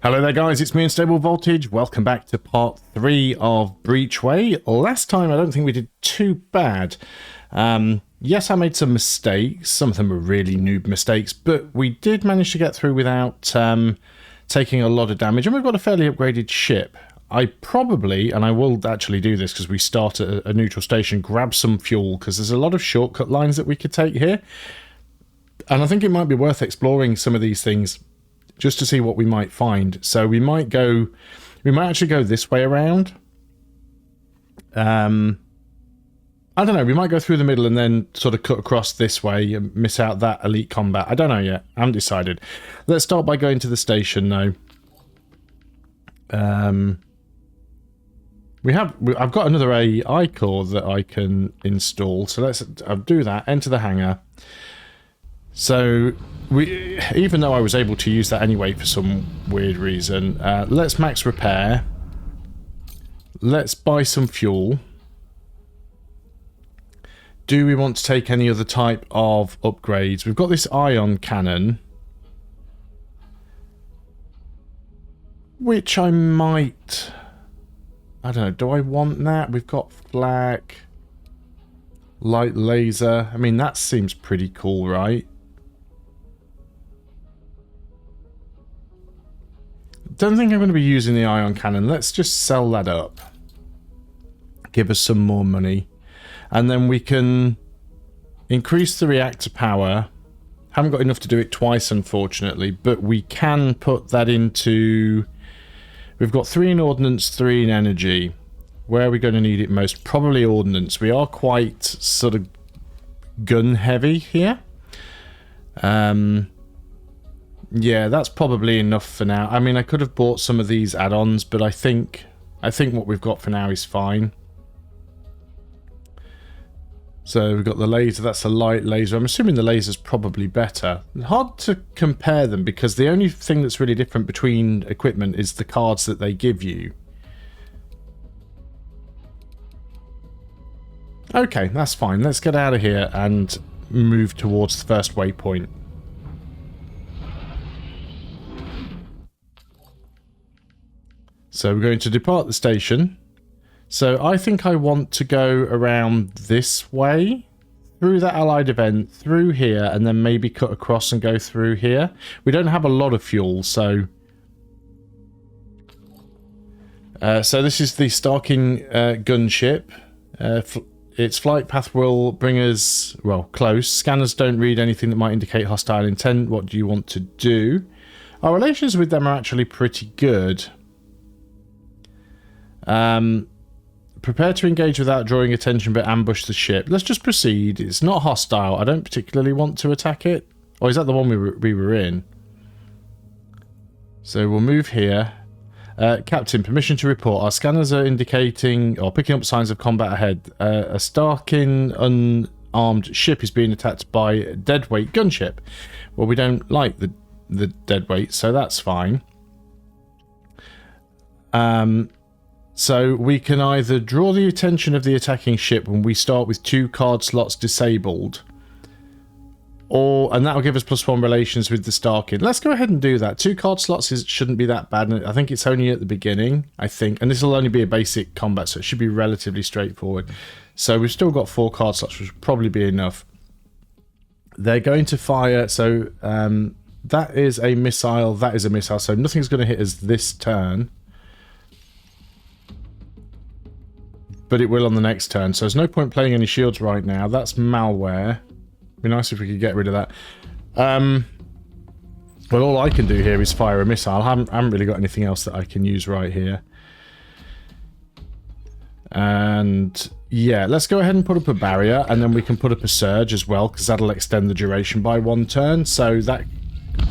Hello there guys, it's me Unstable Voltage. Welcome back to part 3 of Breachway. Last time I don't think we did too bad. Yes, I made some mistakes. Some of them were really noob mistakes, but we did manage to get through without taking a lot of damage, and we've got a fairly upgraded ship. I probably, and I will actually do this because we start at a neutral station, grab some fuel, because there's a lot of shortcut lines that we could take here. And I think it might be worth exploring some of these things just to see what we might find. So we might actually go this way around. I don't know, we might go through the middle and then sort of cut across this way and miss out that elite combat. I don't know yet, I haven't decided. Let's start by going to the station though. I've got another AI core that I can install, so I'll do that, enter the hangar. So, even though I was able to use that anyway for some weird reason, let's max repair. Let's buy some fuel. Do we want to take any other type of upgrades? We've got this ion cannon, which I might... I don't know, do I want that? We've got flak, light laser. I mean, that seems pretty cool, right? Don't think I'm going to be using the ion cannon. Let's just sell that up. Give us some more money. And then we can increase the reactor power. Haven't got enough to do it twice, unfortunately, but we can put that into... We've got 3 in ordnance, 3 in energy. Where are we going to need it most? Probably ordnance. We are quite sort of gun heavy here. Yeah, that's probably enough for now. I mean, I could have bought some of these add-ons, but I think what we've got for now is fine. So we've got the laser, that's a light laser. I'm assuming the laser's probably better. Hard to compare them because the only thing that's really different between equipment is the cards that they give you. Okay, that's fine. Let's get out of here and move towards the first waypoint. So we're going to depart the station. So I think I want to go around this way, through that allied event, through here, and then maybe cut across and go through here. We don't have a lot of fuel, so... so this is the Starking gunship. Its flight path will bring us, well, close. Scanners don't read anything that might indicate hostile intent. What do you want to do? Our relations with them are actually pretty good. Prepare to engage without drawing attention but ambush the ship. Let's just proceed. It's not hostile. I don't particularly want to attack it. Or is that the one we were in? So we'll move here. Captain, permission to report. Our scanners are indicating or picking up signs of combat ahead. A Starkin unarmed ship is being attacked by a deadweight gunship. Well, we don't like the deadweight, so that's fine. So we can either draw the attention of the attacking ship when we start with 2 card slots disabled, and that will give us +1 relations with the Starkin. Let's go ahead and do that. 2 card slots shouldn't be that bad. I think it's only at the beginning, I think. And this will only be a basic combat, so it should be relatively straightforward. So we've still got 4 card slots, which would probably be enough. They're going to fire, so that is a missile, that is a missile, so nothing's going to hit us this turn. But it will on the next turn, so there's no point playing any shields right now. That's malware. It'd be nice if we could get rid of that. Well, all I can do here is fire a missile. I haven't really got anything else that I can use right here. And yeah, let's go ahead and put up a barrier, and then we can put up a surge as well, because that'll extend the duration by 1 turn. So that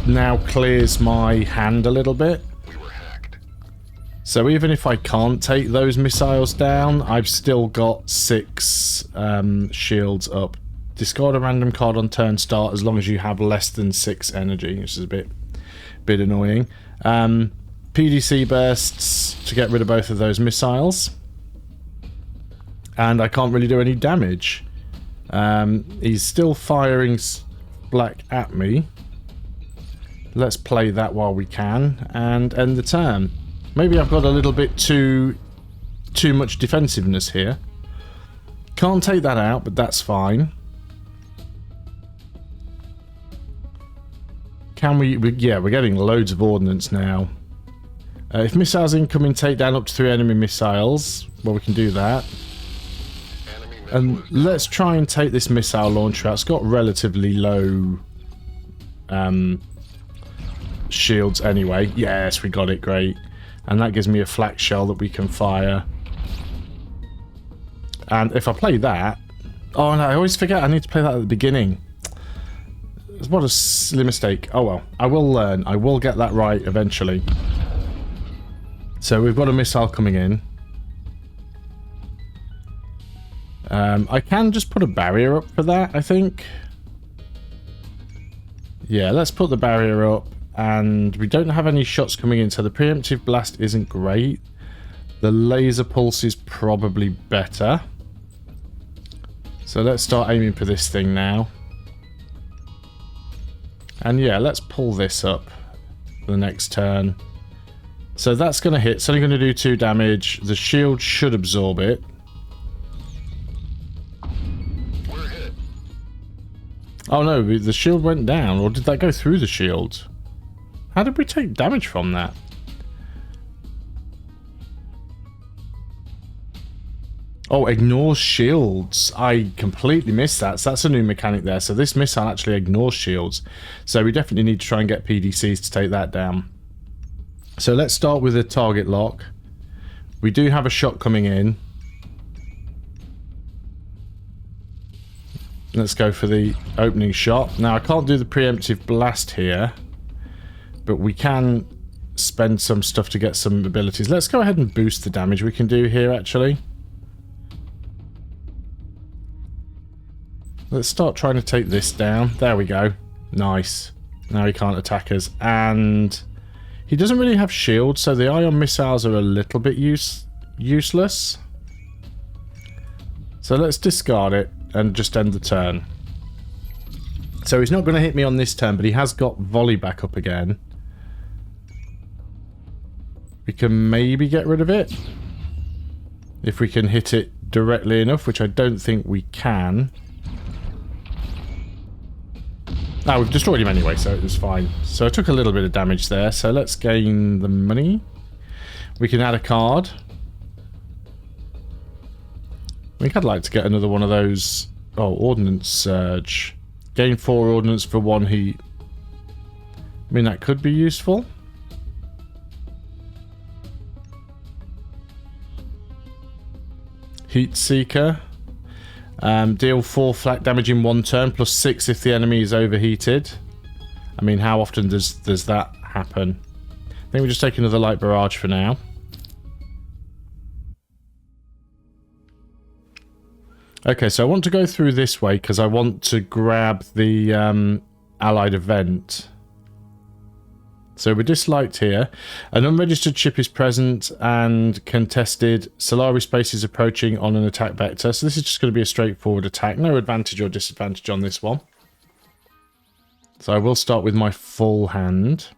now clears my hand a little bit. So even if I can't take those missiles down, I've still got 6 shields up. Discard a random card on turn start as long as you have less than 6 energy, which is a bit annoying. PDC bursts to get rid of both of those missiles. And I can't really do any damage. He's still firing black at me. let's play that while we can and end the turn. Maybe I've got a little bit too much defensiveness here. Can't take that out, but that's fine. Can we yeah, we're getting loads of ordnance now. If missiles incoming, take down up to 3 enemy missiles. Well, we can do that. And let's try and take this missile launcher out. It's got relatively low shields anyway. Yes, we got it. Great. And that gives me a flak shell that we can fire. And if I play that... Oh, no, I always forget I need to play that at the beginning. What a silly mistake. Oh, well. I will learn. I will get that right eventually. So we've got a missile coming in. I can just put a barrier up for that, I think. Yeah, let's put the barrier up. And we don't have any shots coming in, so the preemptive blast isn't great. The laser pulse is probably better. So let's start aiming for this thing now. And yeah, let's pull this up for the next turn. So that's going to hit. It's only going to do 2 damage. The shield should absorb it. We're hit. Oh no, the shield went down. Or did that go through the shield? How did we take damage from that? Oh, ignores shields. I completely missed that. So that's a new mechanic there. So this missile actually ignores shields. So we definitely need to try and get PDCs to take that down. So let's start with a target lock. We do have a shot coming in. Let's go for the opening shot. Now I can't do the preemptive blast here, but we can spend some stuff to get some abilities. Let's go ahead and boost the damage we can do here actually. Let's start trying to take this down. There we go. Nice. Now he can't attack us. And he doesn't really have shields, so the ion missiles are a little bit useless. So let's discard it and just end the turn. So he's not going to hit me on this turn, but he has got volley back up again. We can maybe get rid of it. If we can hit it directly enough, which I don't think we can. No, we've destroyed him anyway, so it was fine. So I took a little bit of damage there. So let's gain the money. We can add a card. I think I'd like to get another one of those. Oh, Ordnance Surge. Gain 4 ordnance for 1 heat. I mean, that could be useful. Heat Seeker. Deal 4 flak damage in 1 turn, plus 6 if the enemy is overheated. I mean, how often does that happen? I think we'll just take another light barrage for now. Okay, so I want to go through this way because I want to grab the allied event. So we're disliked here. An unregistered ship is present and contested. Solari space is approaching on an attack vector. So this is just going to be a straightforward attack. No advantage or disadvantage on this one. So I will start with my full hand.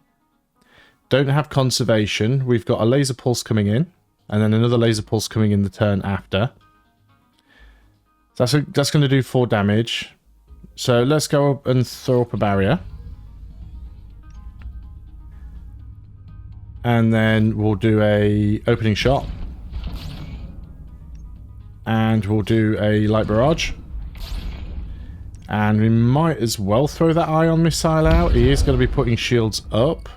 Don't have conservation. We've got a laser pulse coming in. And then another laser pulse coming in the turn after. So that's going to do 4 damage. So let's go up and throw up a barrier. And then we'll do a opening shot. And we'll do a light barrage. And we might as well throw that ion missile out. He is going to be putting shields up.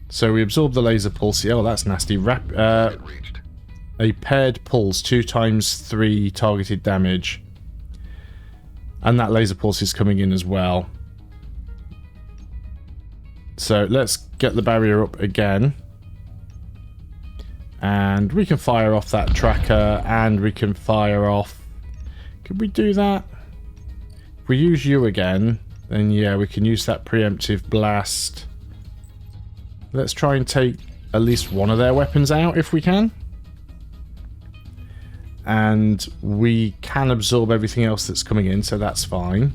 So we absorb the laser pulse. Oh, that's nasty. A paired pulse, 2 times 3 targeted damage. And that laser pulse is coming in as well. So let's get the barrier up again. And we can fire off that tracker, and we can fire off... Could we do that? If we use you again, then yeah, we can use that preemptive blast. Let's try and take at least one of their weapons out if we can. And we can absorb everything else that's coming in, so that's fine.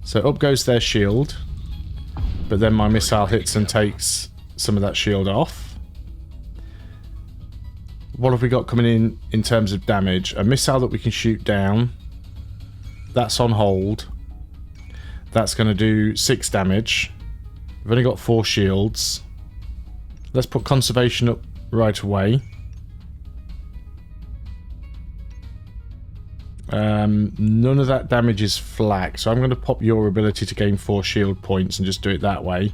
So up goes their shield. But then my missile hits and takes some of that shield off. What have we got coming in terms of damage? A missile that we can shoot down. That's on hold. That's going to do 6 damage. We've only got 4 shields. Let's put conservation up right away. None of that damage is flak, so I'm going to pop your ability to gain 4 shield points and just do it that way.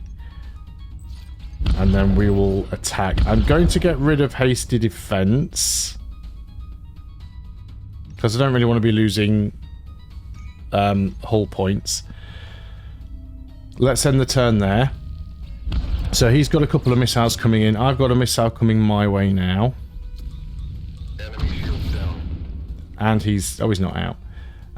And then we will attack. I'm going to get rid of hasty defense because I don't really want to be losing hull points. Let's end the turn there. So he's got a couple of missiles coming in. I've got a missile coming my way now. Enemy shields down. And he's not out.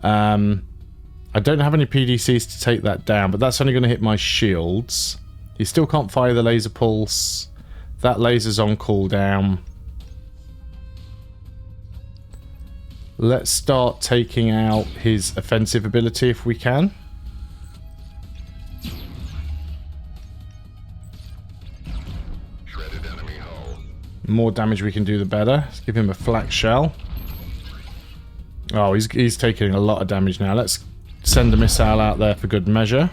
I don't have any PDCs to take that down, but that's only going to hit my shields. He still can't fire the laser pulse. That laser's on cooldown. Let's start taking out his offensive ability if we can. Shredded enemy hull. The more damage we can do, the better. Let's give him a flak shell. Oh, he's taking a lot of damage now. Let's send a missile out there for good measure.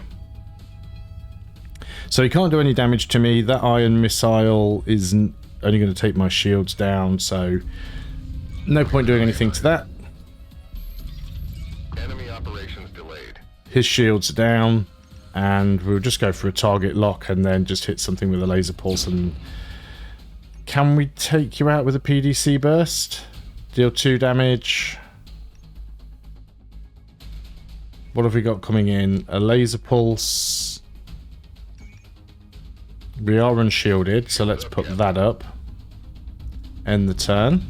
So he can't do any damage to me. That iron missile is only going to take my shields down, so no point doing anything to that. Enemy operations delayed. His shields are down, and we'll just go for a target lock and then just hit something with a laser pulse. And can we take you out with a PDC burst? Deal 2 damage. What have we got coming in? A laser pulse. We are unshielded, so let's put that up. End the turn.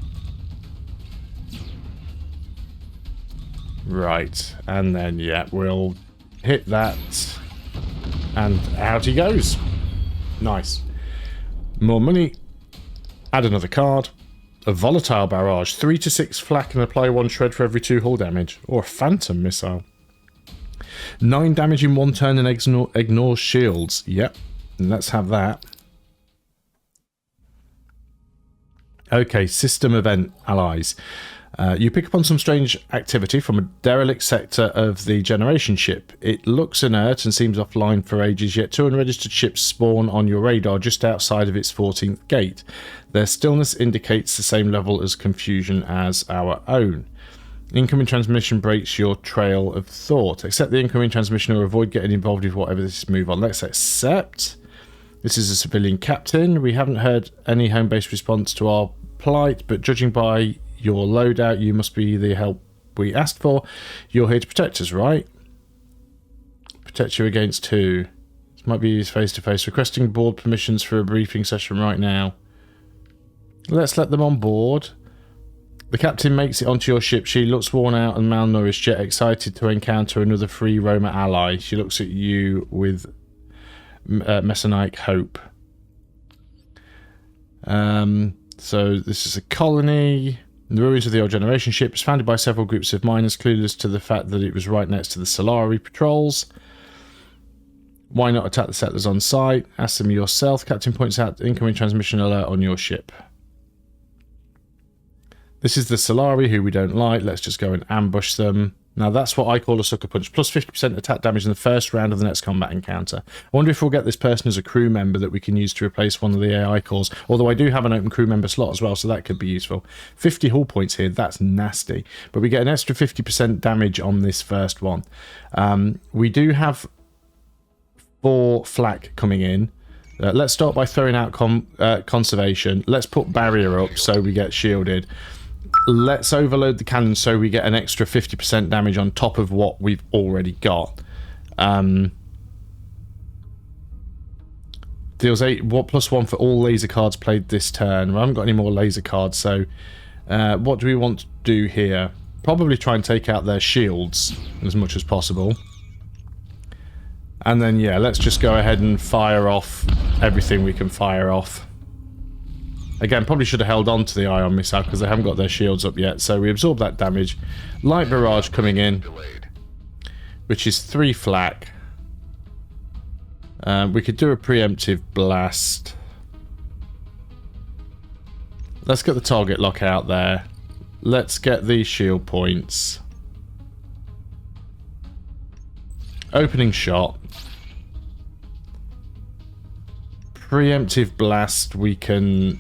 Right, and then, yeah, we'll hit that. And out he goes. Nice. More money. Add another card. A volatile barrage. 3 to 6 flak and apply 1 shred for every 2 hull damage. Or a phantom missile. 9 damage in 1 turn and ignores shields. Yep. Let's have that. Okay, system event allies. You pick up on some strange activity from a derelict sector of the generation ship. It looks inert and seems offline for ages, yet 2 unregistered ships spawn on your radar just outside of its 14th gate. Their stillness indicates the same level as confusion as our own. Incoming transmission breaks your trail of thought. Accept the incoming transmission or avoid getting involved with whatever this is. Move on. Let's accept. This is a civilian captain. We haven't heard any home-based response to our plight, but judging by your loadout, you must be the help we asked for. You're here to protect us, right? Protect you against who? This might be used face-to-face. Requesting board permissions for a briefing session right now. Let's let them on board. The captain makes it onto your ship. She looks worn out and malnourished, yet excited to encounter another free roamer ally. She looks at you with messianic hope. So this is a colony. The ruins of the old generation ship is founded by several groups of miners, clueless to the fact that it was right next to the Solari patrols. Why not attack the settlers on site? Ask them yourself. Captain points out incoming transmission alert on your ship. This is the Solari, who we don't like. Let's just go and ambush them. Now that's what I call a sucker punch. Plus 50% attack damage in the first round of the next combat encounter. I wonder if we'll get this person as a crew member that we can use to replace one of the AI cores. Although I do have an open crew member slot as well, so that could be useful. 50 hull points here, that's nasty. But we get an extra 50% damage on this first one. We do have 4 flak coming in. Let's start by throwing out conservation. Let's put barrier up so we get shielded. Let's overload the cannon so we get an extra 50% damage on top of what we've already got. Deals 8 +1 for all laser cards played this turn. We haven't got any more laser cards, so what do we want to do here? Probably try and take out their shields as much as possible. And then, yeah, let's just go ahead and fire off everything we can fire off. Again, probably should have held on to the ion missile because they haven't got their shields up yet. So we absorb that damage. Light barrage coming in. which is 3 flak. We could do a preemptive blast. Let's get the target lock out there. Let's get these shield points. Opening shot. Preemptive blast, we can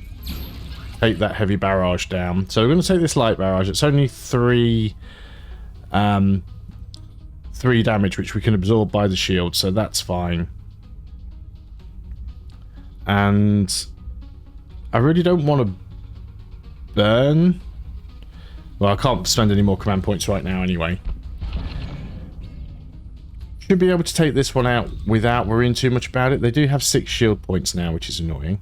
take that heavy barrage down. So we're going to take this light barrage. It's only 3 damage, which we can absorb by the shield, so that's fine. And I really don't want to burn. Well, I can't spend any more command points right now anyway. Should be able to take this one out without worrying too much about it. They do have 6 shield points now, which is annoying.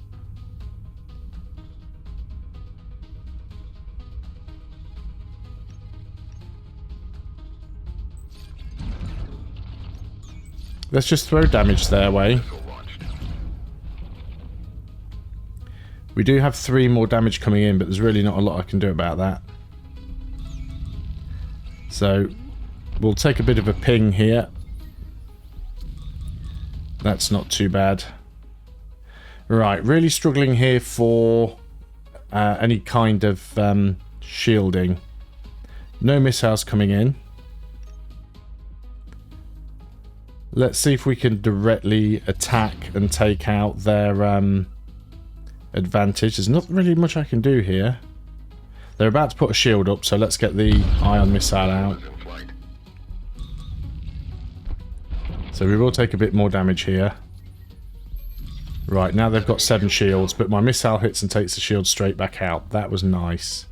Let's just throw damage their way. We do have 3 more damage coming in, but there's really not a lot I can do about that. So we'll take a bit of a ping here. That's not too bad. Right, really struggling here for any kind of shielding. No missiles coming in. Let's see if we can directly attack and take out their advantage. There's not really much I can do here. They're about to put a shield up, so let's get the ion missile out. So we will take a bit more damage here. Right, now they've got 7 shields, but my missile hits and takes the shield straight back out. That was nice.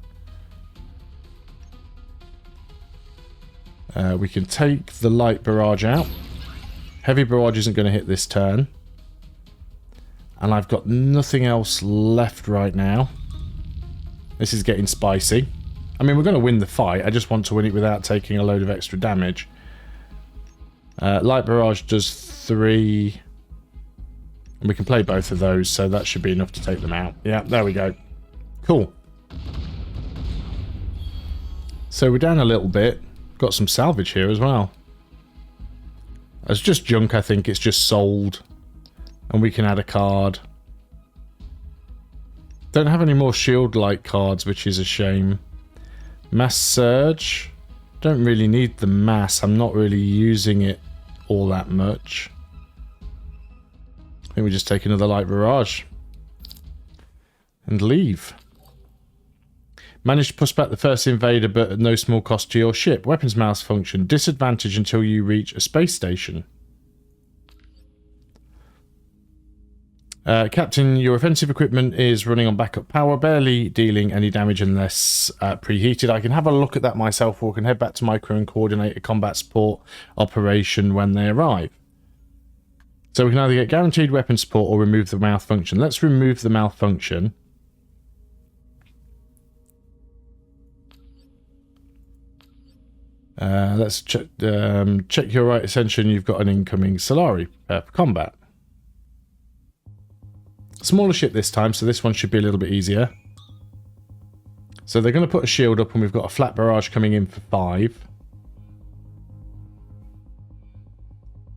We can take the light barrage out. Heavy barrage isn't going to hit this turn. And I've got nothing else left right now. This is getting spicy. I mean, we're going to win the fight. I just want to win it without taking a load of extra damage. Light barrage does 3. And we can play both of those, so that should be enough to take them out. Yeah, there we go. Cool. So we're down a little bit. Got some salvage here as well. It's just junk, I think. It's just sold. And we can add a card. Don't have any more shield-like cards, which is a shame. Mass Surge. Don't really need the mass. I'm not really using it all that much. I think we just take another light barrage. And leave. Managed to push back the first invader, but at no small cost to your ship. Weapons malfunction. Disadvantage until you reach a space station. Captain, your offensive equipment is running on backup power, barely dealing any damage unless preheated. I can have a look at that myself, or can head back to my crew and coordinate a combat support operation when they arrive. So we can either get guaranteed weapon support or remove the malfunction. Let's remove the malfunction. Let's check your right ascension. You've got an incoming Solari. Prepare for combat. Smaller ship this time, so this one should be a little bit easier. So they're going to put a shield up, and we've got a flat barrage coming in for 5.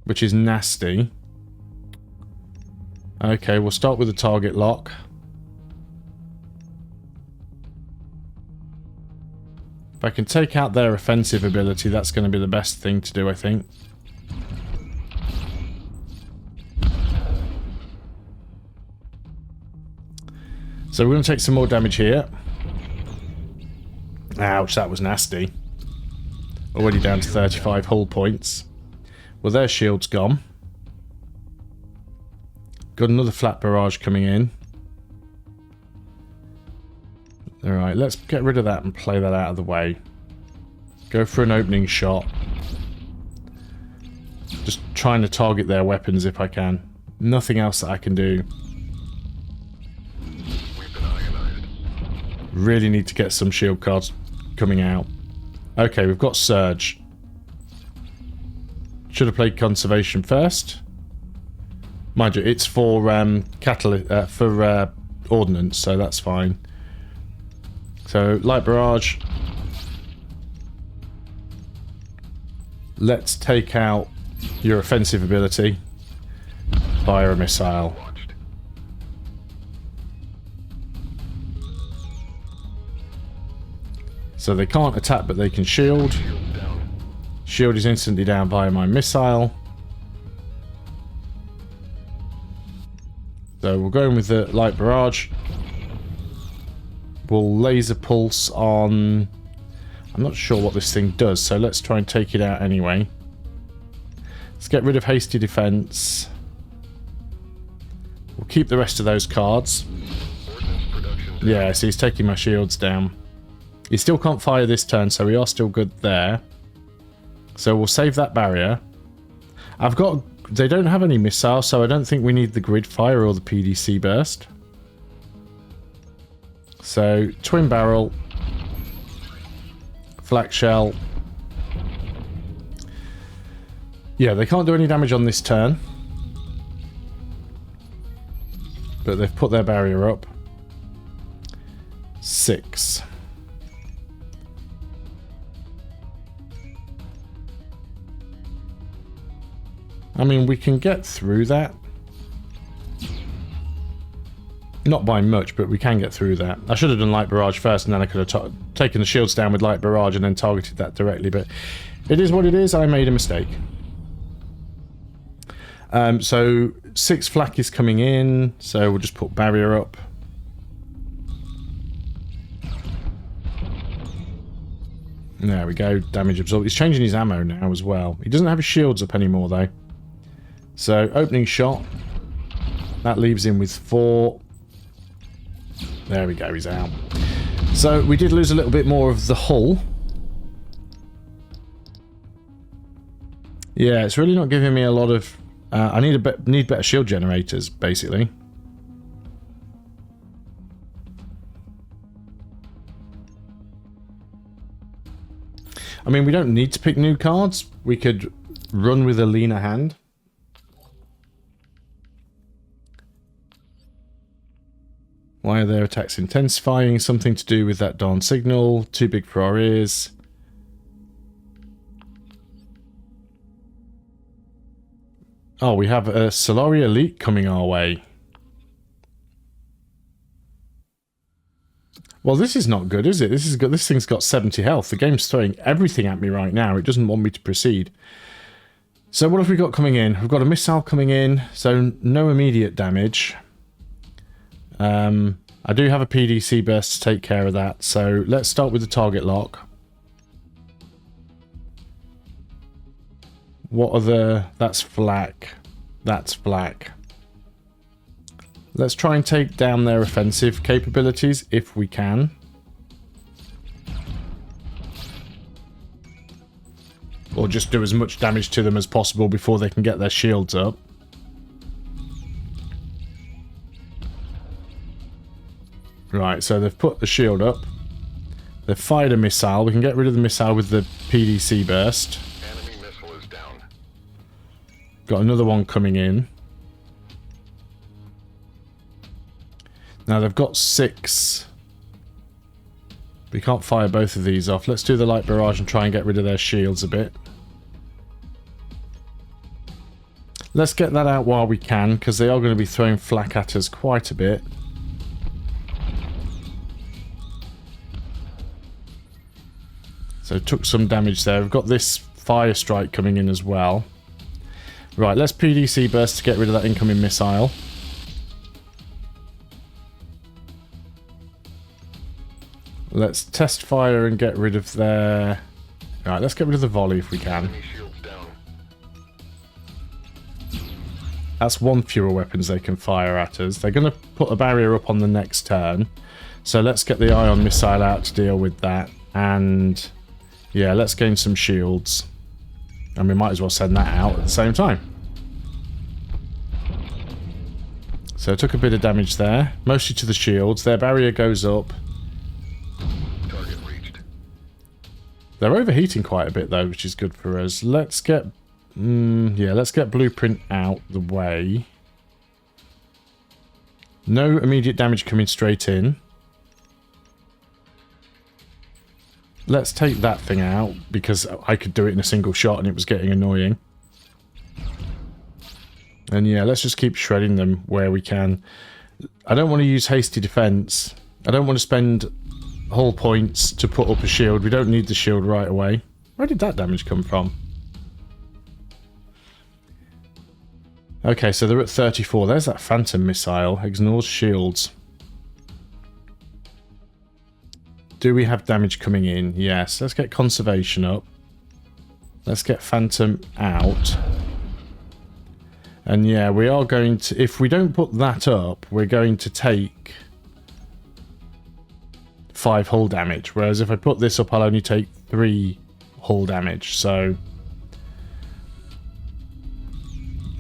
Which is nasty. Okay, we'll start with the target lock. If I can take out their offensive ability, that's going to be the best thing to do, I think. So we're going to take some more damage here. Ouch, that was nasty. Already down to 35 hull points. Well, their shield's gone. Got another flat barrage coming in. Alright, let's get rid of that and play that out of the way. Go for an opening shot. Just trying to target their weapons if I can. Nothing else that I can do. Really need to get some shield cards coming out. Okay, we've got Surge. Should have played Conservation first. Mind you, it's for Ordnance, so that's fine. So, Light Barrage. Let's take out your offensive ability. Fire a missile. Launched. So they can't attack, but they can shield. Shield down. Shield is instantly down via my missile. So we'll go in with the light barrage. We'll laser pulse on... I'm not sure what this thing does, so let's try and take it out anyway. Let's get rid of hasty defense. We'll keep the rest of those cards. Ordnance production. Yeah, so he's taking my shields down. He still can't fire this turn, so we are still good there. So we'll save that barrier. I've got... They don't have any missiles, so I don't think we need the grid fire or the PDC burst. So, twin barrel. Flak shell. Yeah, they can't do any damage on this turn. But they've put their barrier up. 6. I mean, we can get through that. Not by much, but we can get through that. I should have done light barrage first, and then I could have taken the shields down with light barrage and then targeted that directly, but it is what it is. I made a mistake. So 6 flak is coming in, so we'll just put barrier up. There we go, damage absorbed. He's changing his ammo now as well. He doesn't have his shields up anymore though. So opening shot. That leaves him with 4. There we go, he's out. So we did lose a little bit more of the hull. Yeah, it's really not giving me a lot of... I need better shield generators, basically. I mean, we don't need to pick new cards. We could run with a leaner hand. Why are their attacks intensifying? Something to do with that darn signal. Too big for our ears. Oh, we have a Solari Elite coming our way. Well, this is not good, is it? This thing's got 70 health. The game's throwing everything at me right now. It doesn't want me to proceed. So what have we got coming in? We've got a missile coming in, so no immediate damage. I do have a PDC burst to take care of that, so let's start with the target lock. What are the... That's flak. That's flak. Let's try and take down their offensive capabilities, if we can. Or just do as much damage to them as possible before they can get their shields up. Right, so they've put the shield up. They've fired a missile. We can get rid of the missile with the PDC burst. Enemy missile is down. Got another one coming in. Now they've got 6. We can't fire both of these off. Let's do the light barrage and try and get rid of their shields a bit. Let's get that out while we can, because they are going to be throwing flak at us quite a bit. So took some damage there. We've got this fire strike coming in as well. Right, let's PDC burst to get rid of that incoming missile. Let's test fire and get rid of their... Right, let's get rid of the volley if we can. Enemy shields down. That's one fewer weapons they can fire at us. They're going to put a barrier up on the next turn. So let's get the ion missile out to deal with that. And yeah, let's gain some shields. And we might as well send that out at the same time. So I took a bit of damage there. Mostly to the shields. Their barrier goes up. Target reached. They're overheating quite a bit though, which is good for us. Let's get... yeah, let's get Blueprint out the way. No immediate damage coming straight in. Let's take that thing out, because I could do it in a single shot and it was getting annoying. And yeah, let's just keep shredding them where we can. I don't want to use hasty defense. I don't want to spend hull points to put up a shield. We don't need the shield right away. Where did that damage come from? Okay, so they're at 34. There's that phantom missile. Ignores shields. Do we have damage coming in? Yes. Let's get conservation up. Let's get phantom out. And yeah, we are going to... If we don't put that up, we're going to take 5 hull damage. Whereas if I put this up, I'll only take 3 hull damage. So...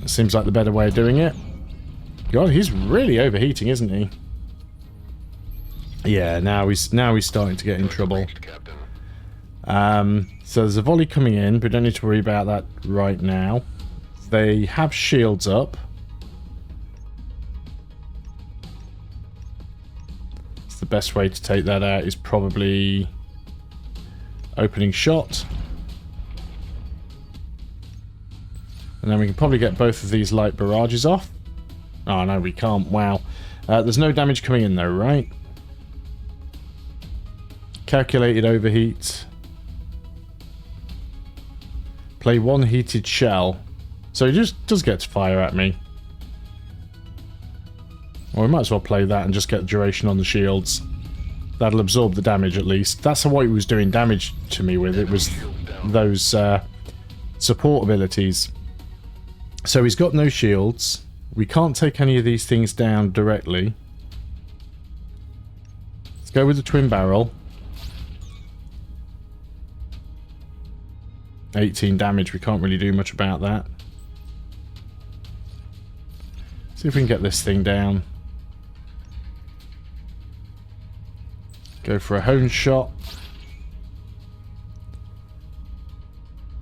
It seems like the better way of doing it. God, he's really overheating, isn't he? Yeah, now he's starting to get in trouble. So there's a volley coming in, but we don't need to worry about that right now. They have shields up. It's the best way to take that out is probably opening shot. And then we can probably get both of these light barrages off. Oh no, we can't. Wow. There's no damage coming in though, right? Calculated overheat. Play 1 heated shell. So he just does get to fire at me. Well, we might as well play that and just get duration on the shields. That'll absorb the damage at least. That's what he was doing damage to me with. It was those support abilities. So he's got no shields. We can't take any of these things down directly. Let's go with the twin barrel. 18 damage. We can't really do much about that. See if we can get this thing down. Go for a hone shot.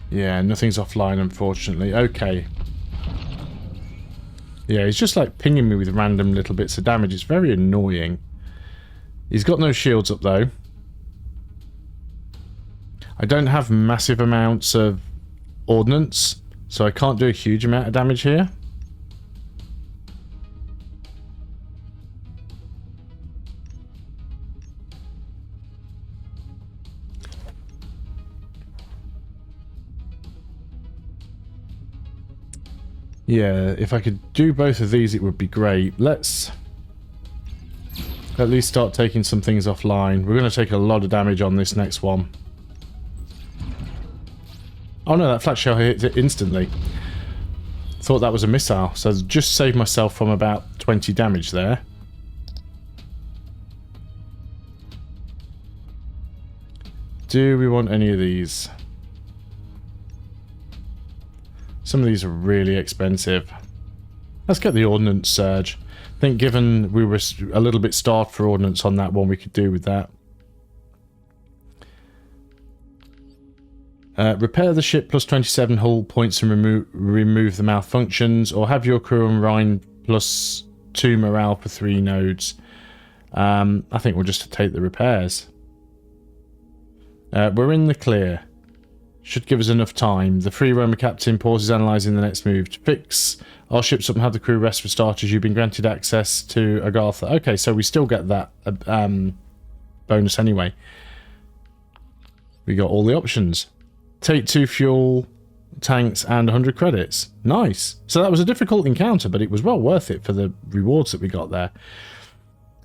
Yeah, nothing's offline unfortunately. Okay. Yeah, he's just like pinging me with random little bits of damage. It's very annoying. He's got no shields up though. I don't have massive amounts of ordnance, so I can't do a huge amount of damage here. Yeah, if I could do both of these, it would be great. Let's at least start taking some things offline. We're going to take a lot of damage on this next one. Oh no, that flat shell hit it instantly. Thought that was a missile, so just saved myself from about 20 damage there. Do we want any of these? Some of these are really expensive. Let's get the ordnance surge. I think given we were a little bit starved for ordnance on that one, we could do with that. Repair the ship plus 27 hull points and remove the malfunctions, or have your crew and Rhine plus 2 morale per 3 nodes. I think we'll just take the repairs. We're in the clear. Should give us enough time. The free roamer captain pauses analysing the next move to fix our ships up and have the crew rest for starters. You've been granted access to Agartha. Okay, so we still get that bonus anyway. We got all the options. Take 2 fuel tanks and 100 credits. Nice. So that was a difficult encounter, but it was well worth it for the rewards that we got there.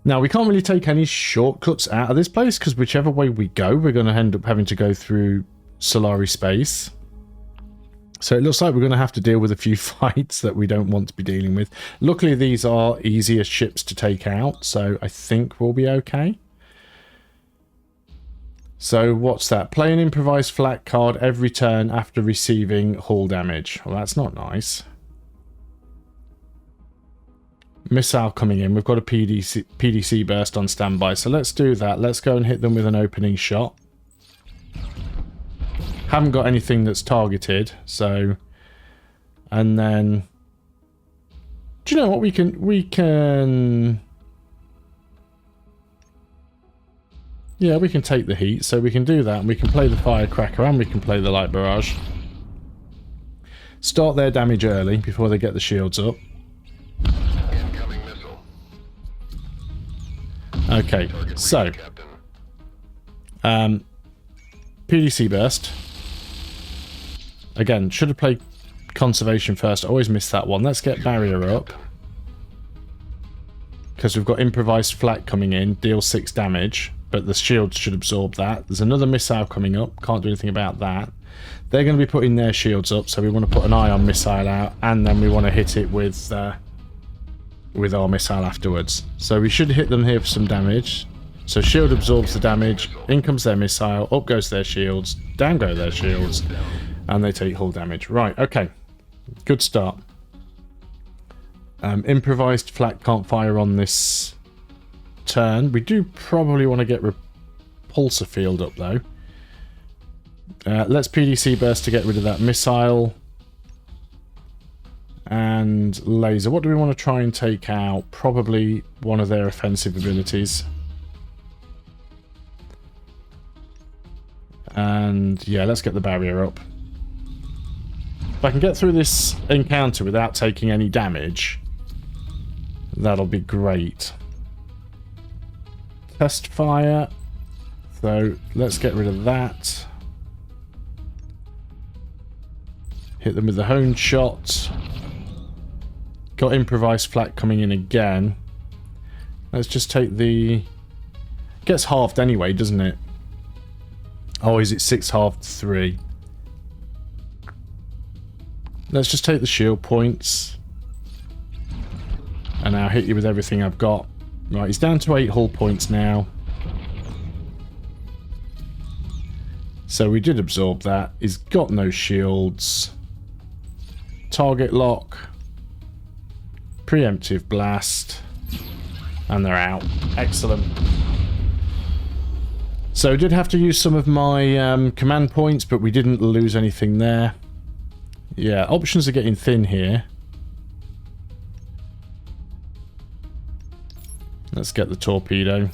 Now, we can't really take any shortcuts out of this place, because whichever way we go, we're going to end up having to go through Solari space. So it looks like we're going to have to deal with a few fights that we don't want to be dealing with. Luckily, these are easier ships to take out, so I think we'll be okay. So what's that? Play an improvised flat card every turn after receiving hull damage. Well, that's not nice. Missile coming in. We've got a PDC burst on standby, so let's do that. Let's go and hit them with an opening shot. Haven't got anything that's targeted, so... And then... Do you know what? We can... Yeah, we can take the heat, so we can do that, and we can play the firecracker, and we can play the light barrage. Start their damage early, before they get the shields up. Incoming missile. Okay, Target so, reached, Captain. PDC burst. Again, should have played conservation first. I always miss that one. Let's get barrier up. Because we've got improvised flak coming in, deals 6 damage. But the shields should absorb that. There's another missile coming up. Can't do anything about that. They're going to be putting their shields up, so we want to put an ion missile out. And then we want to hit it with our missile afterwards. So we should hit them here for some damage. So shield absorbs the damage. In comes their missile. Up goes their shields. Down go their shields. And they take hull damage. Right, okay. Good start. Improvised flak can't fire on this turn. We do probably want to get repulsor field up, though. Let's PDC burst to get rid of that missile. And laser. What do we want to try and take out? Probably one of their offensive abilities. And yeah, let's get the barrier up. If I can get through this encounter without taking any damage, that'll be great. Test fire. So let's get rid of that. Hit them with the hone shot. Got improvised flak coming in again. Let's just take the... Gets halved anyway, doesn't it? Oh, is it 6 halved 3? Let's just take the shield points. And I'll hit you with everything I've got. Right, he's down to 8 hull points now. So we did absorb that. He's got no shields. Target lock. Preemptive blast. And they're out. Excellent. So I did have to use some of my command points, but we didn't lose anything there. Yeah, options are getting thin here. Let's get the torpedo.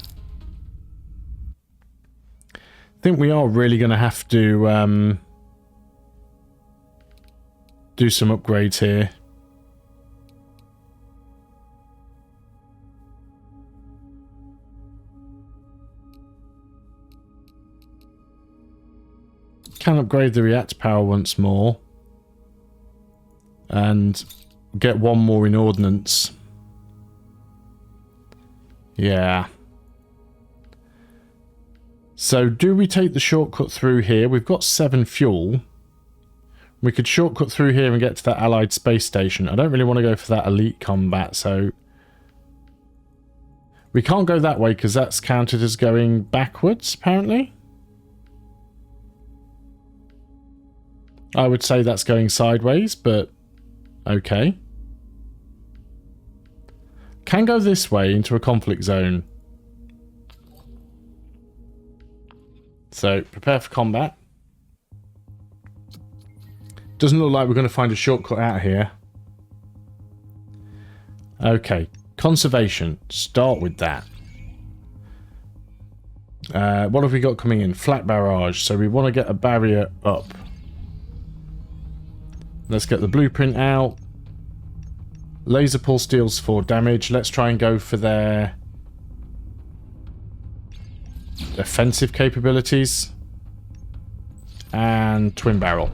I think we are really going to have to do some upgrades here. Can upgrade the reactor power once more. And get one more in ordnance. Yeah. So do we take the shortcut through here? We've got 7 fuel. We could shortcut through here and get to that allied space station. I don't really want to go for that elite combat, so... We can't go that way because that's counted as going backwards, apparently. I would say that's going sideways, but okay. Can go this way into a conflict zone. So, prepare for combat. Doesn't look like we're going to find a shortcut out here. Okay, conservation. Start with that. What have we got coming in? Flak barrage. So we want to get a barrier up. Let's get the blueprint out. Laser pulse deals 4 damage. Let's try and go for their offensive capabilities. And twin barrel.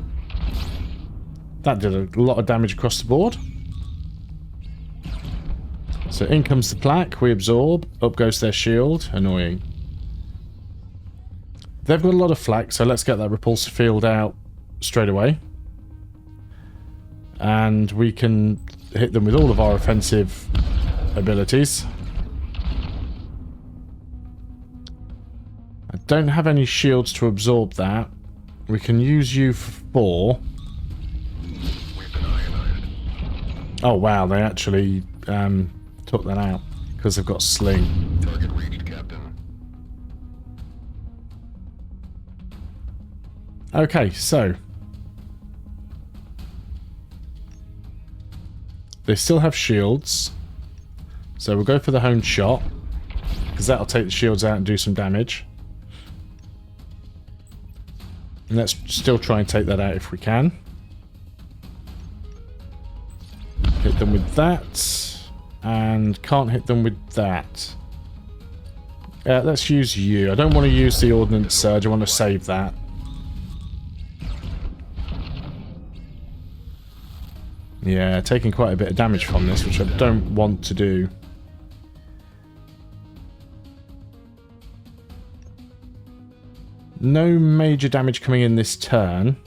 That did a lot of damage across the board. So in comes the flak. We absorb. Up goes their shield. Annoying. They've got a lot of flak, so let's get that repulsor field out straight away. And we can hit them with all of our offensive abilities. I don't have any shields to absorb that. We can use you for 4. Oh wow, they actually took that out because they've got sling. Target reached, Captain. Okay, so they still have shields, so we'll go for the hone shot because that'll take the shields out and do some damage. Let's still try and take that out if we can. Hit them with that. And can't hit them with that. Let's use you. I don't want to use the Ordnance Surge. I want to save that. Yeah, taking quite a bit of damage from this, which I don't want to do. No major damage coming in this turn.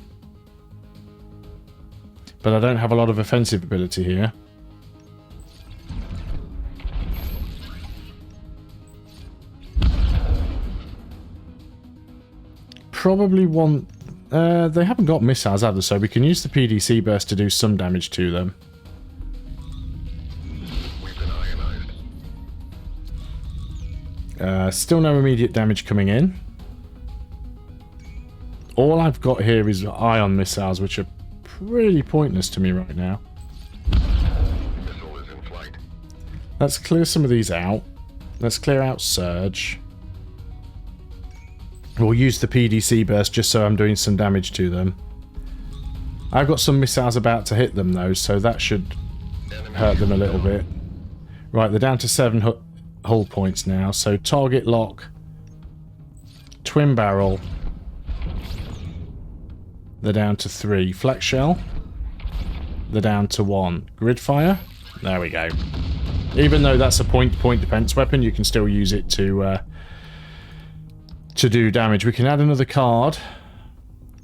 But I don't have a lot of offensive ability here. Probably want... they haven't got missiles either, so we can use the PDC burst to do some damage to them. We've been ionized. Still no immediate damage coming in. All I've got here is ion missiles, which are pretty pointless to me right now. Missile is in flight. Let's clear some of these out. Let's clear out Surge. We'll use the PDC burst just so I'm doing some damage to them. I've got some missiles about to hit them though, so that should hurt them a little bit. Right, they're down to 7 hull points now, so target lock, twin barrel. They're down to 3. Flex shell. They're down to 1. Grid fire. There we go. Even though that's a point-to-point defense weapon, you can still use it to do damage. We can add another card.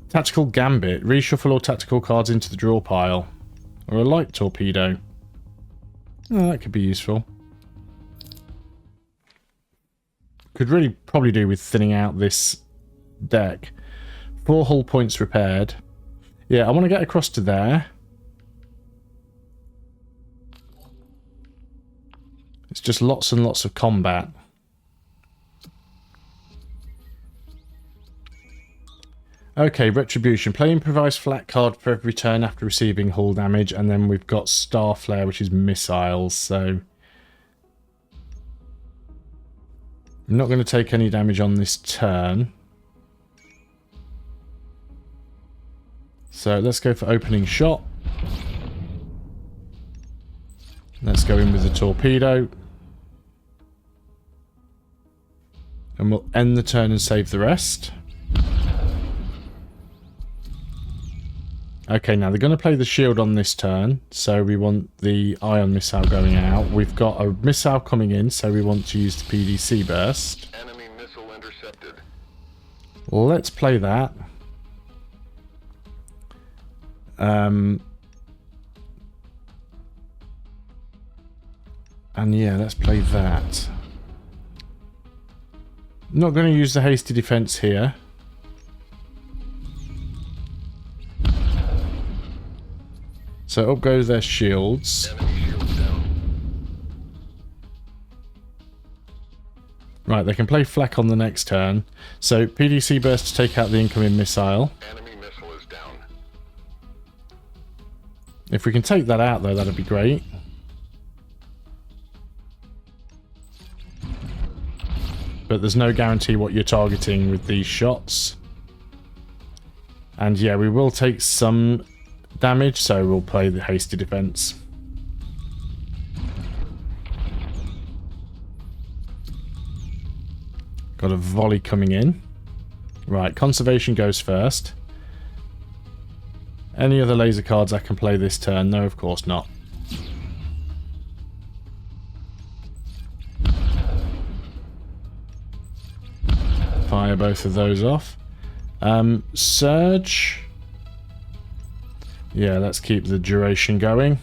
Tactical Gambit. Reshuffle all tactical cards into the draw pile. Or a light torpedo. Oh, that could be useful. Could really probably do with thinning out this deck. 4 hull points repaired. Yeah, I want to get across to there. It's just lots and lots of combat. Okay, Retribution. Play improvised flat card for every turn after receiving hull damage, and then we've got Star Flare, which is missiles, so... I'm not going to take any damage on this turn. So let's go for opening shot. Let's go in with the torpedo. And we'll end the turn and save the rest. Okay, now they're going to play the shield on this turn, so we want the ion missile going out. We've got a missile coming in, so we want to use the PDC burst. Enemy missile intercepted. Let's play that. And yeah, let's play that. Not going to use the hasty defense here. So up goes their shields. Enemy shields down. Right, they can play flak on the next turn. So PDC burst to take out the incoming missile. Enemy missile is down. If we can take that out though, that'd be great. But there's no guarantee what you're targeting with these shots. And yeah, we will take some damage, so we'll play the hasty defense. Got a volley coming in. Right, conservation goes first. Any other laser cards I can play this turn? No, of course not. Fire both of those off. Surge. Yeah, let's keep the duration going.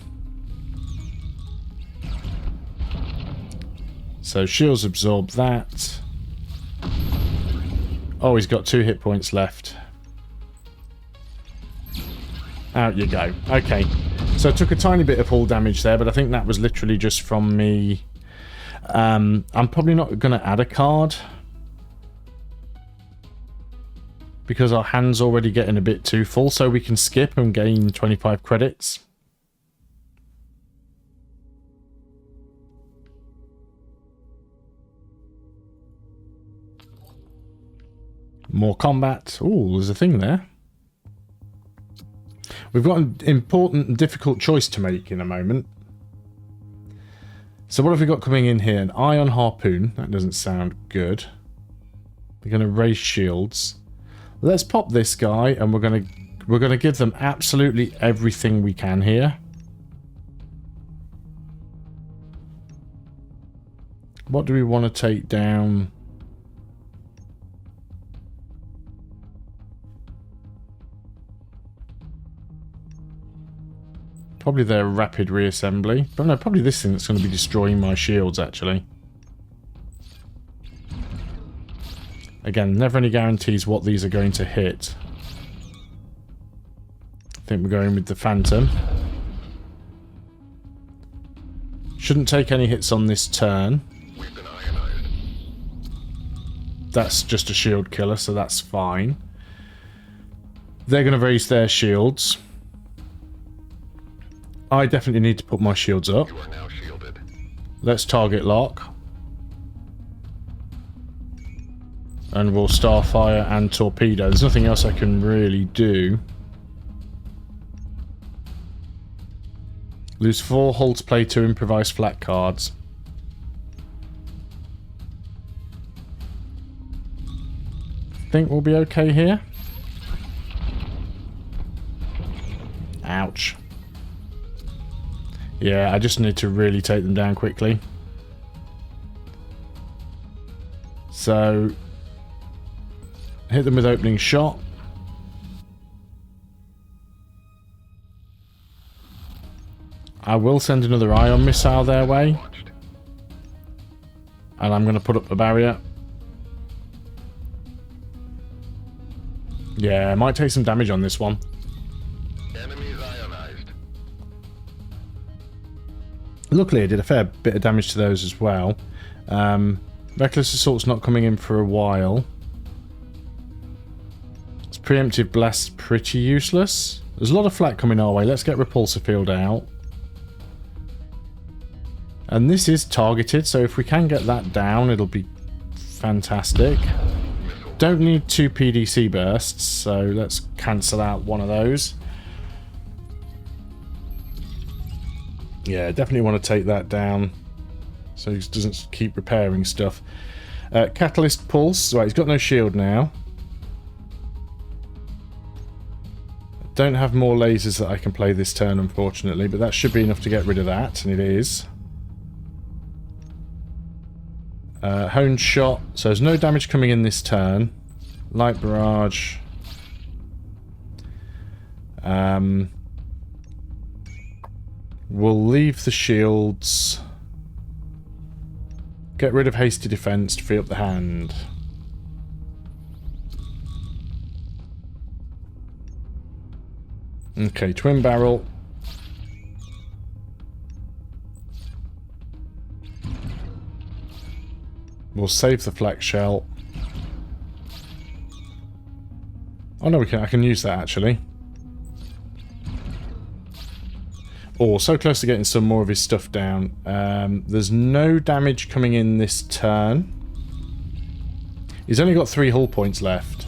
So shields absorb that. Oh, he's got 2 hit points left. Out you go. Okay. So I took a tiny bit of hull damage there, but I think that was literally just from me. I'm probably not going to add a card, because our hand's already getting a bit too full, so we can skip and gain 25 credits. More combat. Oh, there's a thing there. We've got an important and difficult choice to make in a moment. So what have we got coming in here? An ion harpoon. That doesn't sound good. They're going to raise shields. Let's pop this guy, and we're going to give them absolutely everything we can here. What do we want to take down? Probably their rapid reassembly. But no, probably this thing that's going to be destroying my shields, actually. Again, never any guarantees what these are going to hit. I think we're going with the Phantom. Shouldn't take any hits on this turn. We've been ionized. That's just a shield killer, so that's fine. They're going to raise their shields. I definitely need to put my shields up. You are now shielded. Let's target lock. And we'll Starfire and Torpedo. There's nothing else I can really do. Lose 4 hull to play 2 improvised flat cards. Think we'll be okay here. Ouch. Yeah, I just need to really take them down quickly. So, hit them with opening shot. I will send another ion missile their way. And I'm going to put up the barrier. Yeah, I might take some damage on this one. Enemies ionized. Luckily, I did a fair bit of damage to those as well. Reckless Assault's not coming in for a while. It's Preemptive Blast pretty useless. There's a lot of flak coming our way. Let's get Repulsor Field out. And this is targeted, so if we can get that down, it'll be fantastic. Don't need 2 PDC bursts, so let's cancel out one of those. Yeah, definitely want to take that down so he doesn't keep repairing stuff. Catalyst Pulse. Right, he's got no shield now. Don't have more lasers that I can play this turn, unfortunately, but that should be enough to get rid of that, and it is. Honed Shot. So there's no damage coming in this turn. Light Barrage. We'll leave the shields. Get rid of Hasty Defense to free up the hand. Okay, Twin Barrel. We'll save the flak shell. Oh no, I can use that actually. Oh, so close to getting some more of his stuff down. There's no damage coming in this turn. He's only got 3 hull points left.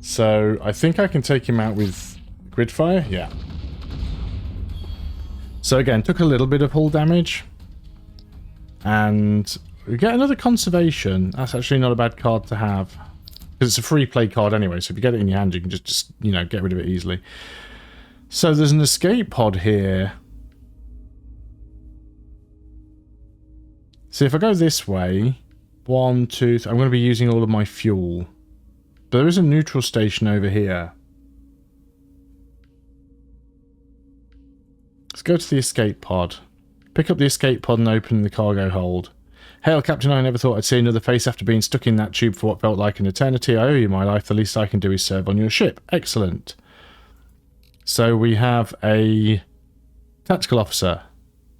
So I think I can take him out with Gridfire. Yeah. So again, took a little bit of hull damage. And we get another Conservation. That's actually not a bad card to have. Because it's a free play card anyway, so if you get it in your hand, you can just you know, get rid of it easily. So there's an escape pod here. So if I go this way, 1, 2, 3, I'm going to be using all of my fuel. But there is a neutral station over here. Let's go to the escape pod. Pick up the escape pod and open the cargo hold. Hail, Captain, I never thought I'd see another face after being stuck in that tube for what felt like an eternity. I owe you my life. The least I can do is serve on your ship. Excellent. So we have a tactical officer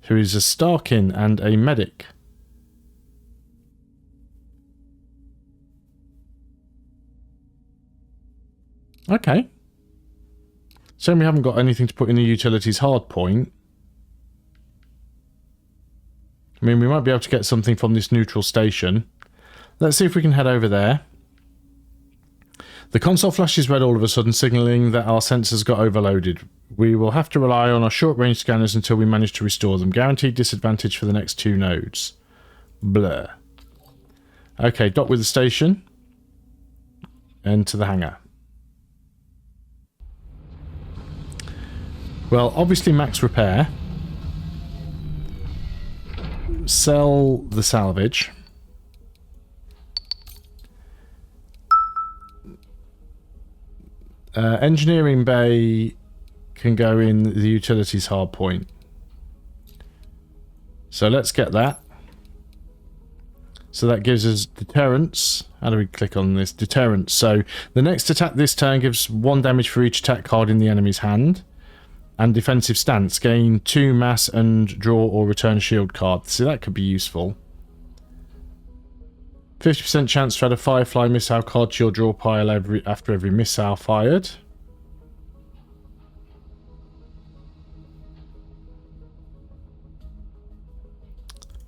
who is a Starkin and a medic. Okay. So we haven't got anything to put in the utilities hard point. I mean, we might be able to get something from this neutral station. Let's see if we can head over there. The console flashes red all of a sudden, signalling that our sensors got overloaded. We will have to rely on our short-range scanners until we manage to restore them. Guaranteed disadvantage for the next 2 nodes. Blur. Okay, dock with the station. And to the hangar. Well, obviously max repair. Sell the salvage. Engineering bay can go in the utilities hard point. So let's get that. So that gives us deterrence. How do we click on this? Deterrence. So the next attack this turn gives 1 damage for each attack card in the enemy's hand. And defensive stance. Gain 2 mass and draw or return a shield card. See, that could be useful. 50% chance to add a Firefly missile card to your draw pile after every missile fired.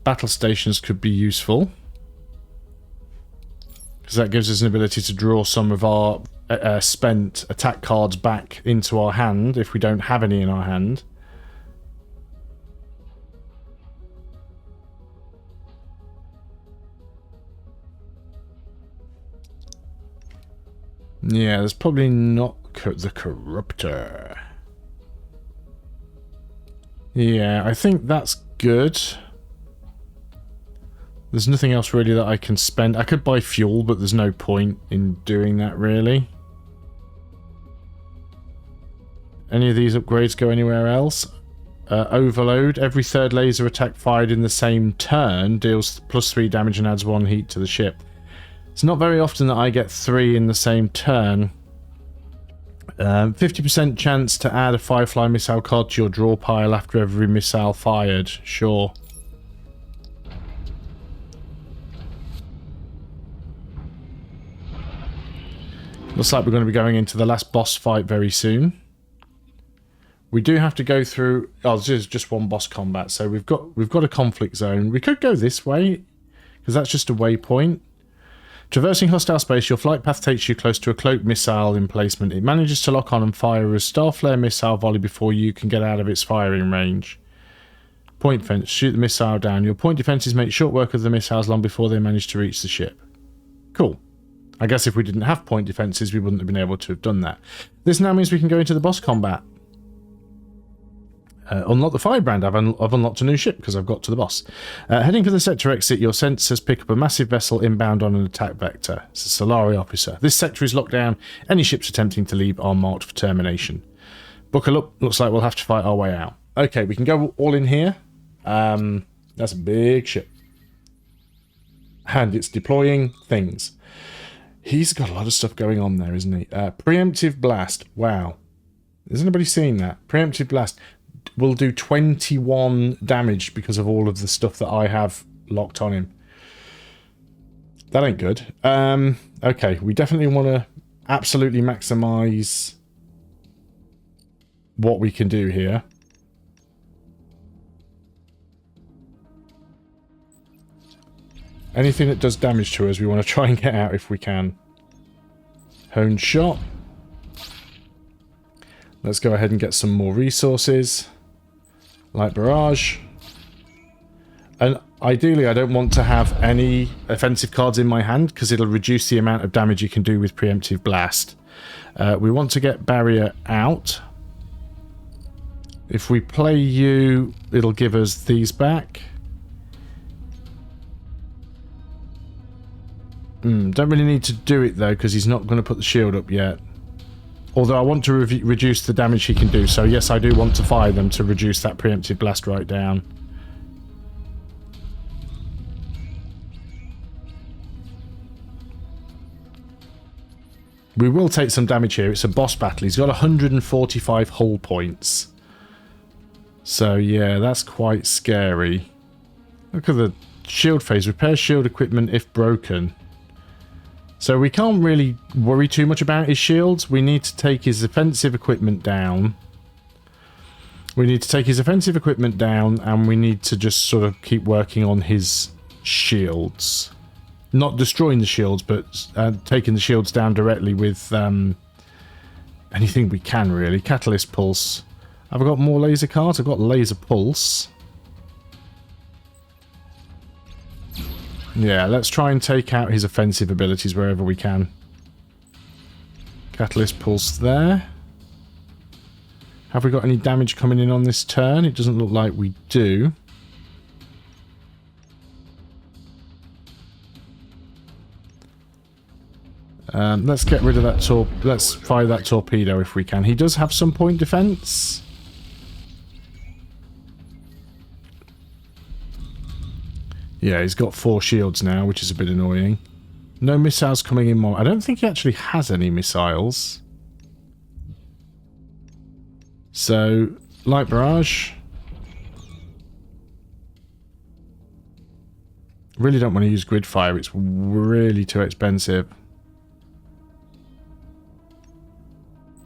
Battle stations could be useful. Because that gives us an ability to draw some of our spent attack cards back into our hand if we don't have any in our hand. Yeah, there's probably not the Corruptor. Yeah, I think that's good. There's nothing else really that I can spend. I could buy fuel, but there's no point in doing that really. Any of these upgrades go anywhere else? Overload. Every 3rd laser attack fired in the same turn deals +3 damage and adds 1 heat to the ship. It's not very often that I get 3 in the same turn. 50% chance to add a Firefly missile card to your draw pile after every missile fired. Sure. Looks like we're going to be going into the last boss fight very soon. We do have to go through... Oh, there's just 1 boss combat, so we've got a conflict zone. We could go this way, because that's just a waypoint. Traversing hostile space, your flight path takes you close to a cloaked missile emplacement. It manages to lock on and fire a Starflare missile volley before you can get out of its firing range. Point defense, shoot the missile down. Your point defenses make short work of the missiles long before they manage to reach the ship. Cool. I guess if we didn't have point defenses, we wouldn't have been able to have done that. This now means we can go into the boss combat. Unlock the firebrand. I've unlocked a new ship because I've got to the boss. Heading for the sector exit, your sensors pick up a massive vessel inbound on an attack vector. It's a Solari officer. This sector is locked down. Any ships attempting to leave are marked for termination. Buckle up. Looks like we'll have to fight our way out. Okay, we can go all in here. That's a big ship. And it's deploying things. He's got a lot of stuff going on there, isn't he? Preemptive blast. Wow. Has anybody seen that? Preemptive blast will do 21 damage because of all of the stuff that I have locked on him. That ain't good. Okay, we definitely want to absolutely maximize what we can do here. Anything that does damage to us, we want to try and get out if we can. Hone shot. Let's go ahead and get some more resources. Light barrage. And ideally, I don't want to have any offensive cards in my hand because it'll reduce the amount of damage you can do with preemptive blast. We want to get barrier out. If we play you, it'll give us these back. Don't really need to do it though because he's not going to put the shield up yet. Although I want to reduce the damage he can do, so yes, I do want to fire them to reduce that preemptive blast right down. We will take some damage here. It's a boss battle. He's got 145 hull points. So yeah, that's quite scary. Look at the shield phase. Repair shield equipment if broken. So we can't really worry too much about his shields. We need to take his offensive equipment down. We need to take his offensive equipment down, and we need to just sort of keep working on his shields. Not destroying the shields, but taking the shields down directly with anything we can, really. Catalyst Pulse. Have I got more laser cards? I've got Laser Pulse. Yeah, let's try and take out his offensive abilities wherever we can. Catalyst Pulse there. Have we got any damage coming in on this turn? It doesn't look like we do. Let's get rid of that let's fire that torpedo if we can. He does have some point defense. Yeah, he's got 4 shields now, which is a bit annoying. No missiles coming in more. I don't think he actually has any missiles. So, Light Barrage. Really don't want to use Grid Fire. It's really too expensive.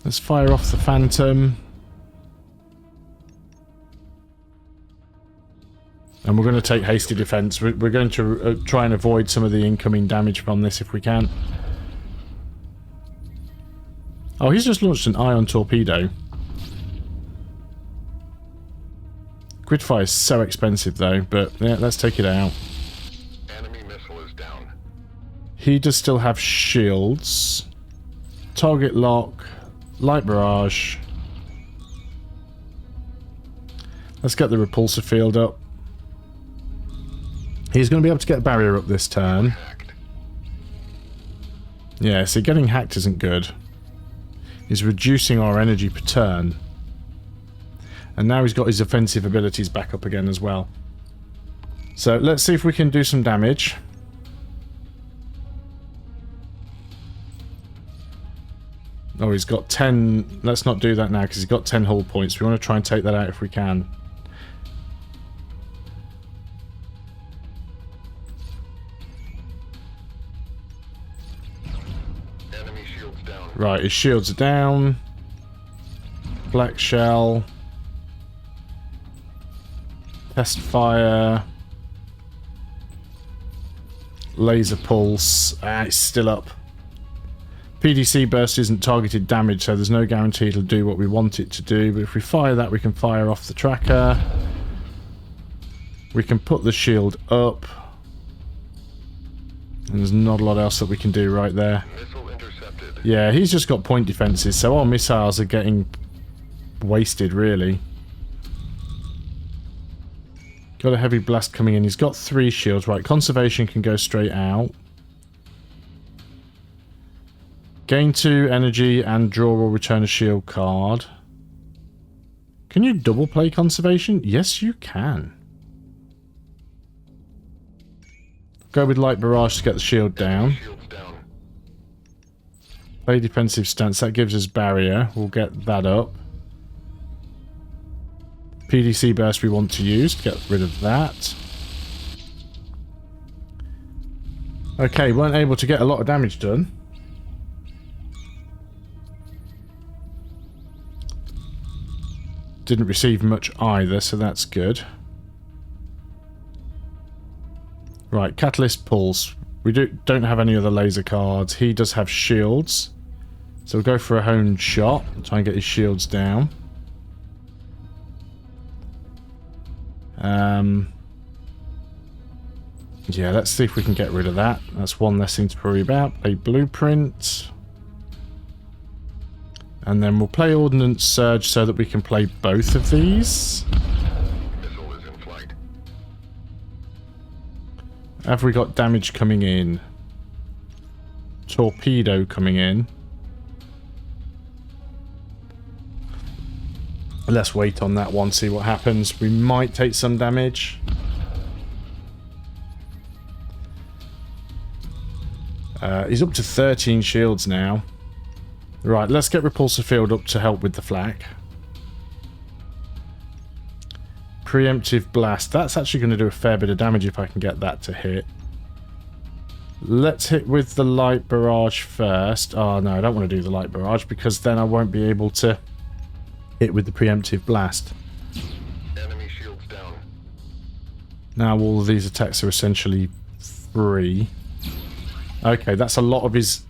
Let's fire off the Phantom. And we're going to take Hasty Defense. We're going to try and avoid some of the incoming damage from this if we can. Oh, he's just launched an ion torpedo. Grid Fire is so expensive though, but yeah, let's take it out. Enemy missile is down. He does still have shields. Target Lock. Light Barrage. Let's get the Repulsor Field up. He's going to be able to get a barrier up this turn. Yeah, see, getting hacked isn't good. He's reducing our energy per turn. And now he's got his offensive abilities back up again as well. So let's see if we can do some damage. Oh, he's got 10... Let's not do that now because he's got 10 hull points. We want to try and take that out if we can. Enemy shields down. Right, his shields are down. Black Shell. Test Fire. Laser Pulse. Ah, it's still up. PDC Burst isn't targeted damage, so there's no guarantee it'll do what we want it to do. But if we fire that, we can fire off the tracker. We can put the shield up. And there's not a lot else that we can do right there. Missile intercepted. Yeah, he's just got point defenses, so our missiles are getting wasted, really. Got a heavy blast coming in. He's got 3 shields. Right, conservation can go straight out. Gain 2 energy and draw or return a shield card. Can you double play conservation? Yes, you can. Go with Light Barrage to get the shield down. Shields down. Play defensive stance. That gives us barrier. We'll get that up. PDC Burst we want to use to get rid of that. Okay, weren't able to get a lot of damage done. Didn't receive much either, so that's good. Right, Catalyst Pulse. We don't have any other laser cards. He does have shields. So we'll go for a honed shot. Try and get his shields down. Yeah, let's see if we can get rid of that. That's one less thing to worry about. Play Blueprint. And then we'll play Ordnance Surge so that we can play both of these. Missile is in flight. Have we got damage coming in? Torpedo coming in. Let's wait on that one, see what happens. We might take some damage. He's up to 13 shields now. Right, let's get Repulsor Field up to help with the flak. Preemptive Blast. That's actually going to do a fair bit of damage if I can get that to hit. Let's hit with the Light Barrage first. Oh no, I don't want to do the Light Barrage because then I won't be able to hit with the Preemptive Blast. Enemy shields down. Now all of these attacks are essentially free. Okay, that's a lot of his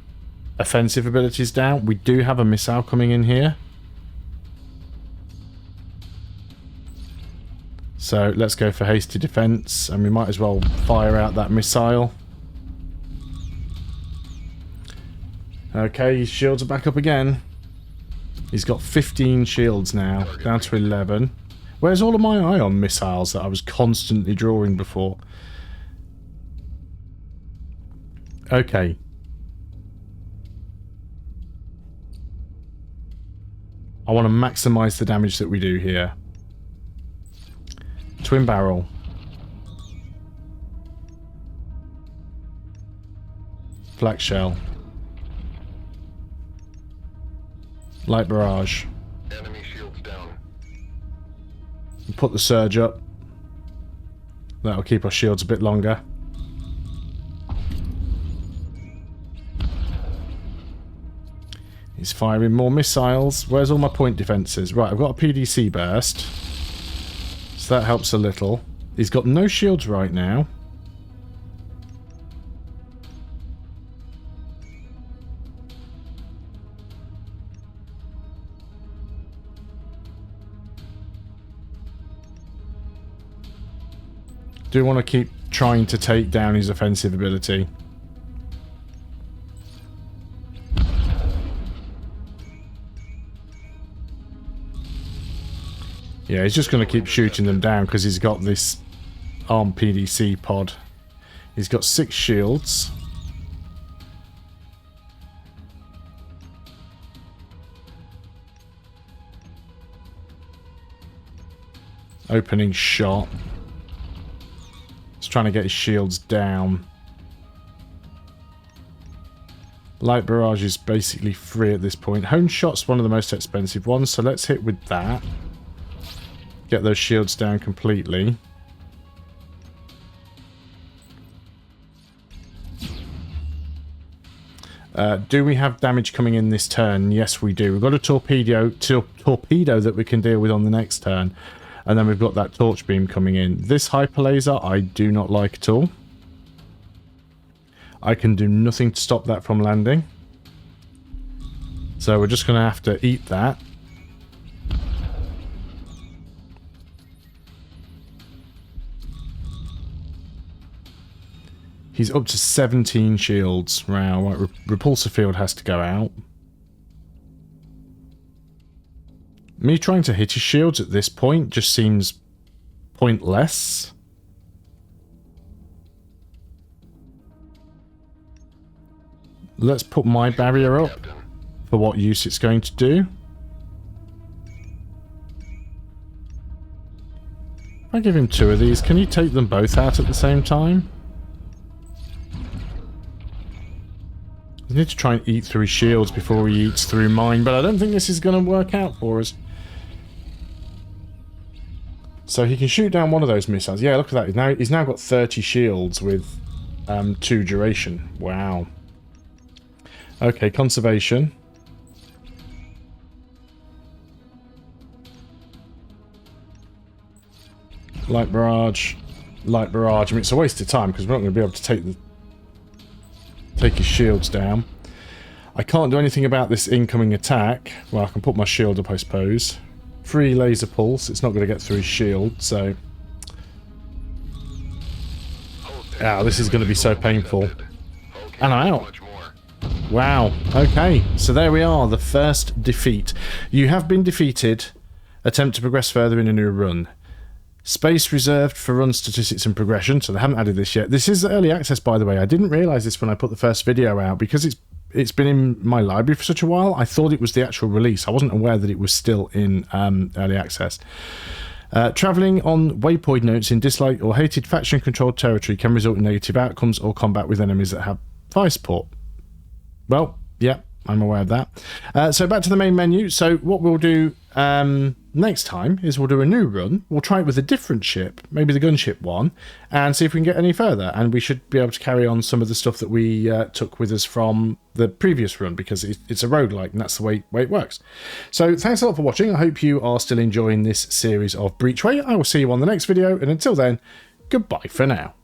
offensive abilities down. We do have a missile coming in here. So let's go for hasty defense, and we might as well fire out that missile. Okay, his shields are back up again. He's got 15 shields now, down to 11. Where's all of my ion missiles that I was constantly drawing before? Okay. I want to maximize the damage that we do here. Twin barrel. Flak shell. Light barrage. Enemy shields down. Put the surge up. That'll keep our shields a bit longer. He's firing more missiles. Where's all my point defences? Right, I've got a PDC burst. So that helps a little. He's got no shields right now. Do want to keep trying to take down his offensive ability. Yeah, he's just going to keep shooting them down because he's got this armed PDC pod. He's got 6 shields. Opening shot. He's trying to get his shields down. Light barrage is basically free at this point. Hone shot's one of the most expensive ones, so let's hit with that. Get those shields down completely. Do we have damage coming in this turn? Yes, we do. We've got a torpedo that we can deal with on the next turn. And then we've got that torch beam coming in. This hyper laser I do not like at all. I can do nothing to stop that from landing. So we're just going to have to eat that. He's up to 17 shields. Wow, right, repulsor field has to go out. Me trying to hit his shields at this point just seems pointless. Let's put my barrier up for what use it's going to do. If I give him 2 of these, can he take them both out at the same time? I need to try and eat through his shields before he eats through mine, but I don't think this is going to work out for us. So he can shoot down one of those missiles. Yeah, look at that. He's now got 30 shields with 2 duration. Wow. Okay, conservation. Light barrage. Light barrage. I mean, it's a waste of time because we're not going to be able to take his shields down. I can't do anything about this incoming attack. Well, I can put my shield up, I suppose. Free laser pulse. It's not going to get through his shield, so... Ah, this is going to be so painful. And I'm out. Wow. Okay, so there we are. The first defeat. You have been defeated. Attempt to progress further in a new run. Space reserved for run statistics and progression, so they haven't added this yet. This is early access, by the way. I didn't realise this when I put the first video out, because it's been in my library for such a while. I thought it was the actual release. I wasn't aware that it was still in early access. Travelling on waypoint notes in disliked or hated faction-controlled territory can result in negative outcomes or combat with enemies that have fire support. Well, yeah, I'm aware of that. So back to the main menu. So what we'll do next time is we'll do a new run. We'll try it with a different ship, maybe the gunship one, and see if we can get any further. And we should be able to carry on some of the stuff that we took with us from the previous run, because it's a roguelike, and that's the way it works. So thanks a lot for watching. I hope you are still enjoying this series of Breachway. I will see you on the next video, and until then, goodbye for now.